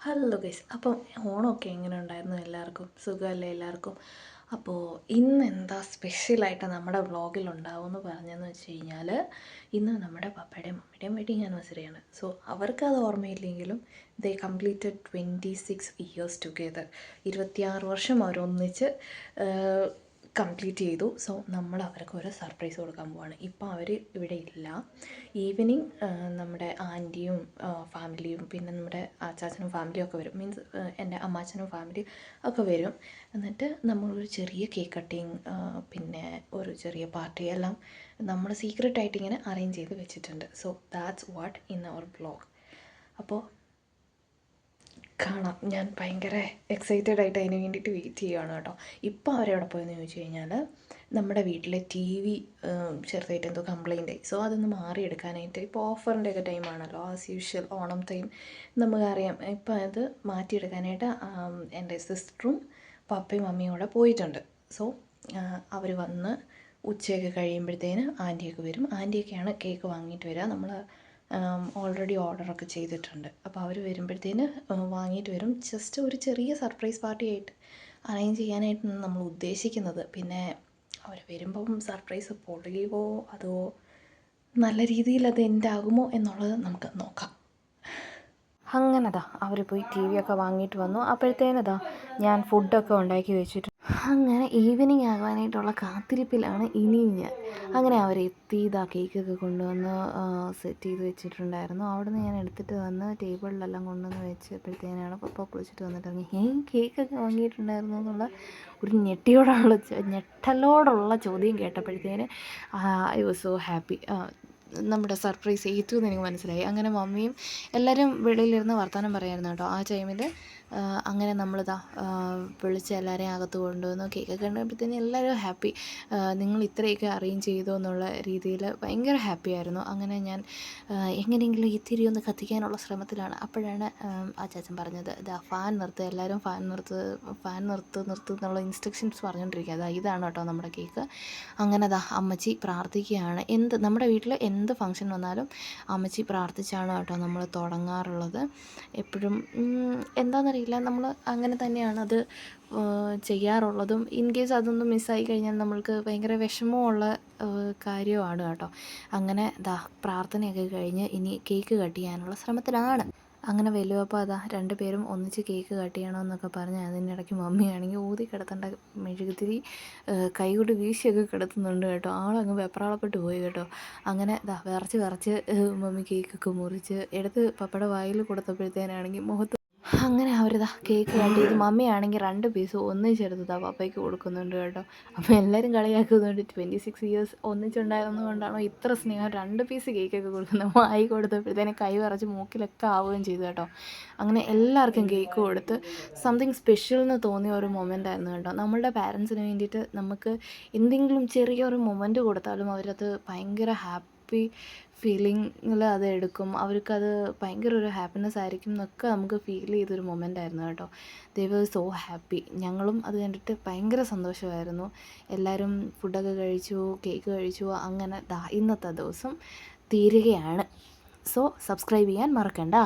Hello guys, അപ്പം ഓണമൊക്കെ എങ്ങനെ ഉണ്ടായിരുന്നു? എല്ലാവർക്കും സുഖമല്ലേ എല്ലാവർക്കും? അപ്പോൾ ഇന്ന് എന്താ സ്പെഷ്യലായിട്ട് നമ്മുടെ വ്ളോഗിൽ ഉണ്ടാവുമെന്ന് പറഞ്ഞതെന്ന് വെച്ച് കഴിഞ്ഞാൽ, ഇന്ന് നമ്മുടെ പപ്പയുടെയും മമ്മിയുടെയും വെഡിങ് ആനിവേഴ്സറിയാണ്. സോ അവർക്കത് ഓർമ്മയില്ലെങ്കിലും ദേ കംപ്ലീറ്റഡ് 26 ഇയേഴ്സ് ടുഗെദർ. 26 വർഷം അവരൊന്നിച്ച് കംപ്ലീറ്റ് ചെയ്തു. സോ നമ്മൾ അവർക്ക് ഒരു സർപ്രൈസ് കൊടുക്കാൻ പോവാണ്. ഇപ്പം അവർ ഇവിടെ ഇല്ല. ഈവനിങ് നമ്മുടെ ആൻറ്റിയും ഫാമിലിയും പിന്നെ നമ്മുടെ അച്ചാച്ചനും ഫാമിലിയും ഒക്കെ വരും. മീൻസ് എൻ്റെ അമ്മാച്ചനും ഫാമിലി ഒക്കെ വരും. എന്നിട്ട് നമ്മളൊരു ചെറിയ കേക്ക് കട്ടിങ് പിന്നെ ഒരു ചെറിയ പാർട്ടി എല്ലാം നമ്മൾ സീക്രട്ടായിട്ട് ഇങ്ങനെ അറേഞ്ച് ചെയ്ത് വെച്ചിട്ടുണ്ട്. So that's what in our vlog. അപ്പോൾ കാണാം. ഞാൻ ഭയങ്കര എക്സൈറ്റഡ് ആയിട്ട് അതിന് വേണ്ടിയിട്ട് വെയിറ്റ് ചെയ്യുകയാണ് കേട്ടോ. ഇപ്പോൾ അവരെവിടെ പോയെന്ന് ചോദിച്ചു കഴിഞ്ഞാൽ, നമ്മുടെ വീട്ടിലെ ടി വി ചെറുതായിട്ട് എന്തോ കംപ്ലൈൻ്റ് ആയി. സോ അതൊന്ന് മാറിയെടുക്കാനായിട്ട് ഇപ്പോൾ ഓഫറിൻ്റെയൊക്കെ ടൈമാണല്ലോ, ആസ് യൂഷ്വൽ ഓണം ടൈം നമുക്കറിയാം. ഇപ്പോൾ അത് മാറ്റിയെടുക്കാനായിട്ട് എൻ്റെ സിസ്റ്ററും പപ്പയും മമ്മിയും കൂടെ പോയിട്ടുണ്ട്. സോ അവർ വന്ന് ഉച്ചയൊക്കെ കഴിയുമ്പോഴത്തേന് ആൻറ്റിയൊക്കെ വരും. ആൻറ്റിയൊക്കെയാണ് കേക്ക് വാങ്ങിയിട്ട് വരിക. നമ്മൾ ഓൾറെഡി ഓർഡറൊക്കെ ചെയ്തിട്ടുണ്ട്. അപ്പോൾ അവർ വരുമ്പോഴത്തേന് വാങ്ങിയിട്ട് വരും. ജസ്റ്റ് ഒരു ചെറിയ സർപ്രൈസ് പാർട്ടി ആയിട്ട് അറേഞ്ച് ചെയ്യാനായിട്ടാണ് നമ്മൾ ഉദ്ദേശിക്കുന്നത്. പിന്നെ അവർ വരുമ്പം സർപ്രൈസ് പൊളിയുമോ അതോ നല്ല രീതിയിൽ അത് എൻഡ് ആകുമോ എന്നുള്ളത് നമുക്ക് നോക്കാം. അങ്ങനെതാ അവർ പോയി ടി വി ഒക്കെ വാങ്ങിയിട്ട് വന്നു. അപ്പോഴത്തേനതാ ഞാൻ ഫുഡൊക്കെ ഉണ്ടാക്കി വെച്ചിട്ട് അങ്ങനെ ഈവനിങ് ആകാനായിട്ടുള്ള കാത്തിരിപ്പിലാണ് ഇനിയും ഞാൻ. അങ്ങനെ അവരെത്തി ഇതാ കേക്കൊക്കെ കൊണ്ടുവന്ന് സെറ്റ് ചെയ്ത് വെച്ചിട്ടുണ്ടായിരുന്നു. അവിടുന്ന് ഞാൻ എടുത്തിട്ട് വന്ന് ടേബിളിലെല്ലാം കൊണ്ടുവന്ന് വെച്ചപ്പോഴത്തേനാണ് പപ്പ കുളിച്ചിട്ട് വന്നിട്ട് പറഞ്ഞു, കേക്കൊക്കെ വാങ്ങിയിട്ടുണ്ടായിരുന്നു എന്നുള്ള ഒരു ഞെട്ടലോടുള്ള ചോദ്യം കേട്ടപ്പോഴത്തേന് ഐ വാസ് സോ ഹാപ്പി. നമ്മുടെ സർപ്രൈസ് ഏറ്റു എന്ന് എനിക്ക് മനസ്സിലായി. അങ്ങനെ മമ്മിയും എല്ലാവരും വെളിയിലിരുന്ന് വർത്തമാനം പറയായിരുന്നു കേട്ടോ ആ ടൈമിൽ. അങ്ങനെ നമ്മളിതാ വിളിച്ച് എല്ലാവരെയും അകത്ത് കൊണ്ടുവന്നു. കേക്കൊക്കെ കണ്ടപ്പോഴത്തേനും എല്ലാവരും ഹാപ്പി. നിങ്ങൾ ഇത്രയൊക്കെ അറേഞ്ച് ചെയ്തു എന്നുള്ള രീതിയിൽ ഭയങ്കര ഹാപ്പി ആയിരുന്നു. അങ്ങനെ ഞാൻ എങ്ങനെയെങ്കിലും ഈ തിരി ഒന്ന് കത്തിക്കാനുള്ള ശ്രമത്തിലാണ്. അപ്പോഴാണ് ആ ചാച്ചൻ പറഞ്ഞത്, ഇതാ ഫാൻ നിർത്തുക, എല്ലാവരും ഫാൻ നിർത്ത് എന്നുള്ള ഇൻസ്ട്രക്ഷൻസ് പറഞ്ഞുകൊണ്ടിരിക്കുക. അതാ ഇതാണ് കേട്ടോ നമ്മുടെ കേക്ക്. അങ്ങനെ അതാ അമ്മച്ചി പ്രാർത്ഥിക്കുകയാണ്. നമ്മുടെ വീട്ടിൽ എന്ത് ഫംഗ്ഷൻ വന്നാലും അമ്മച്ചി പ്രാർത്ഥിച്ചാണ് കേട്ടോ നമ്മൾ തുടങ്ങാറുള്ളത്. എപ്പോഴും എന്താണെന്നറിയില്ല, നമ്മൾ അങ്ങനെ തന്നെയാണ് അത് ചെയ്യാറുള്ളതും. ഇൻ കേസ് അതൊന്നും മിസ്സായി കഴിഞ്ഞാൽ നമ്മൾക്ക് ഭയങ്കര വിഷമമുള്ള കാര്യമാണ് കേട്ടോ. അങ്ങനെ പ്രാർത്ഥനയൊക്കെ കഴിഞ്ഞ് ഇനി കേക്ക് കട്ട് ചെയ്യാനുള്ള ശ്രമത്തിലാണ്. അങ്ങനെ വലുവപ്പോൾ അതാ രണ്ടുപേരും ഒന്നിച്ച് കേക്ക് കട്ട് ചെയ്യണമെന്നൊക്കെ പറഞ്ഞ് അതിനിടയ്ക്ക് മമ്മിയാണെങ്കിൽ ഊതി കിടത്തേണ്ട മെഴുകുതിരി കൈകൊണ്ട് വീശിയൊക്കെ കിടത്തുന്നുണ്ട് കേട്ടോ. ആളങ്ങ് വെപ്രാളപ്പെട്ട് പോയി കേട്ടോ. അങ്ങനെ വിറച്ച് മമ്മി കേക്കൊക്കെ മുറിച്ച് എടുത്ത് പപ്പയുടെ വായിൽ കൊടുത്തപ്പോഴത്തേനാണെങ്കിൽ മുഖത്ത് അങ്ങനെ അവരിതാ കേക്ക് കട്ട് ചെയ്ത് മമ്മിയാണെങ്കിൽ 2 പീസ് ഒന്നിച്ചെടുത്ത് പപ്പയ്ക്ക് കൊടുക്കുന്നുണ്ട് കേട്ടോ. അപ്പോൾ എല്ലാവരും കളിയാക്കുന്നുണ്ട്, 26 ഇയേഴ്സ് ഒന്നിച്ചുണ്ടായിരുന്നത് കൊണ്ടാണോ ഇത്ര സ്നേഹം, 2 പീസ് കേക്കൊക്കെ കൊടുക്കുന്നത്. വായി കൊടുത്തപ്പോഴത്തേനും കൈ വിറച്ച് മൂക്കിലൊക്കെ ആവുകയും ചെയ്തു കേട്ടോ. അങ്ങനെ എല്ലാവർക്കും കേക്ക് കൊടുത്ത് സംതിങ് സ്പെഷ്യൽ എന്ന് തോന്നിയ ഒരു മൊമെൻ്റ് ആയിരുന്നു കേട്ടോ. നമ്മളുടെ പാരൻസിന് വേണ്ടിയിട്ട് നമുക്ക് എന്തെങ്കിലും ചെറിയൊരു മൊമെൻ്റ് കൊടുത്താലും അവരത് ഭയങ്കര ഹാപ്പി ഫീലിങ്ങിൽ അത് എടുക്കും. അവർക്കത് ഭയങ്കര ഒരു ഹാപ്പിനെസ് ആയിരിക്കും എന്നൊക്കെ നമുക്ക് ഫീൽ ചെയ്തൊരു മൊമെൻ്റ് ആയിരുന്നു കേട്ടോ. ദേ വർ സോ ഹാപ്പി. ഞങ്ങളും അത് കണ്ടിട്ട് ഭയങ്കര സന്തോഷമായിരുന്നു. എല്ലാവരും ഫുഡൊക്കെ കഴിച്ചു, കേക്ക് കഴിച്ചു. അങ്ങനെ ഇന്നത്തെ ദിവസം തീരുകയാണ്. സോ സബ്സ്ക്രൈബ് ചെയ്യാൻ മറക്കണ്ട.